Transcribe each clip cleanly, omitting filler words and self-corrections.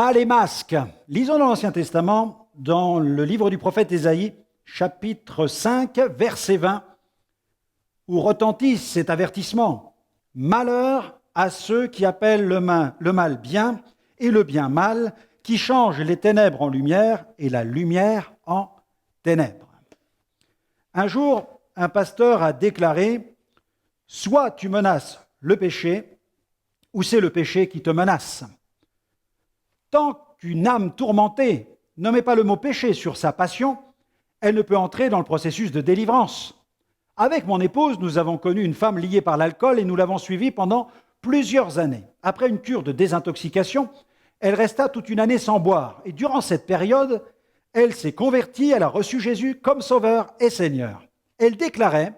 Mal et masque. Lisons dans l'Ancien Testament, dans le livre du prophète Ésaïe, chapitre 5, verset 20, où retentit cet avertissement. Malheur à ceux qui appellent le mal bien et le bien mal, qui changent les ténèbres en lumière et la lumière en ténèbres. Un jour, un pasteur a déclaré « Soit tu menaces le péché, ou c'est le péché qui te menace. » Tant qu'une âme tourmentée ne met pas le mot péché sur sa passion, elle ne peut entrer dans le processus de délivrance. Avec mon épouse, nous avons connu une femme liée par l'alcool et nous l'avons suivie pendant plusieurs années. Après une cure de désintoxication, elle resta toute une année sans boire. Et durant cette période, elle s'est convertie, elle a reçu Jésus comme Sauveur et Seigneur. Elle déclarait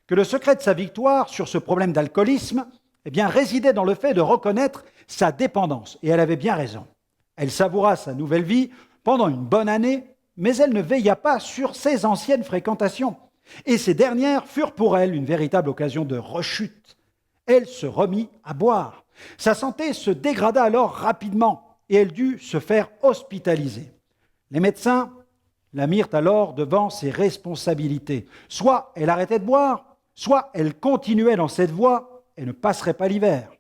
que le secret de sa victoire sur ce problème d'alcoolisme résidait dans le fait de reconnaître sa dépendance. Et elle avait bien raison. Elle savoura sa nouvelle vie pendant une bonne année, mais elle ne veilla pas sur ses anciennes fréquentations. Et ces dernières furent pour elle une véritable occasion de rechute. Elle se remit à boire. Sa santé se dégrada alors rapidement et elle dut se faire hospitaliser. Les médecins la mirent alors devant ses responsabilités. Soit elle arrêtait de boire, soit elle continuait dans cette voie et ne passerait pas l'hiver.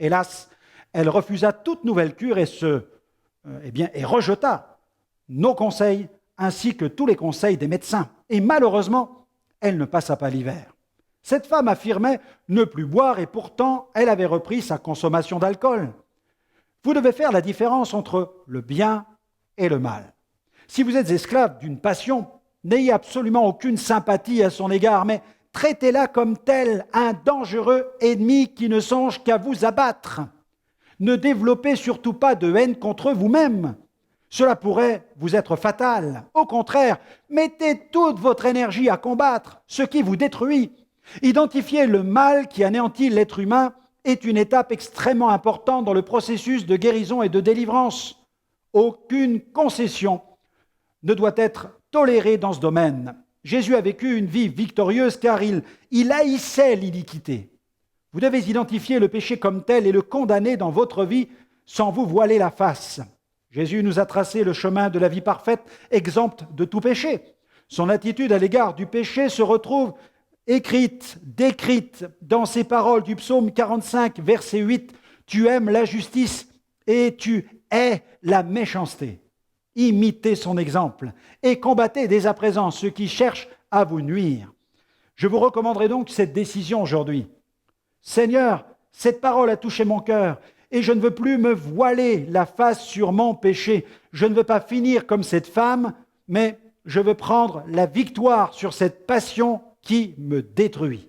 Hélas, elle refusa toute nouvelle cure et rejeta nos conseils ainsi que tous les conseils des médecins. Et malheureusement, elle ne passa pas l'hiver. Cette femme affirmait ne plus boire et pourtant, elle avait repris sa consommation d'alcool. Vous devez faire la différence entre le bien et le mal. Si vous êtes esclave d'une passion, n'ayez absolument aucune sympathie à son égard, mais traitez-la comme tel, un dangereux ennemi qui ne songe qu'à vous abattre. Ne développez surtout pas de haine contre vous-même. Cela pourrait vous être fatal. Au contraire, mettez toute votre énergie à combattre ce qui vous détruit. Identifier le mal qui anéantit l'être humain est une étape extrêmement importante dans le processus de guérison et de délivrance. Aucune concession ne doit être tolérée dans ce domaine. Jésus a vécu une vie victorieuse car il haïssait l'iniquité. Vous devez identifier le péché comme tel et le condamner dans votre vie sans vous voiler la face. Jésus nous a tracé le chemin de la vie parfaite, exempte de tout péché. Son attitude à l'égard du péché se retrouve écrite, décrite dans ces paroles du psaume 45, verset 8. « Tu aimes la justice et tu hais la méchanceté. » Imitez son exemple et combattez dès à présent ceux qui cherchent à vous nuire. Je vous recommanderai donc cette décision aujourd'hui. Seigneur, cette parole a touché mon cœur et je ne veux plus me voiler la face sur mon péché. Je ne veux pas finir comme cette femme, mais je veux prendre la victoire sur cette passion qui me détruit.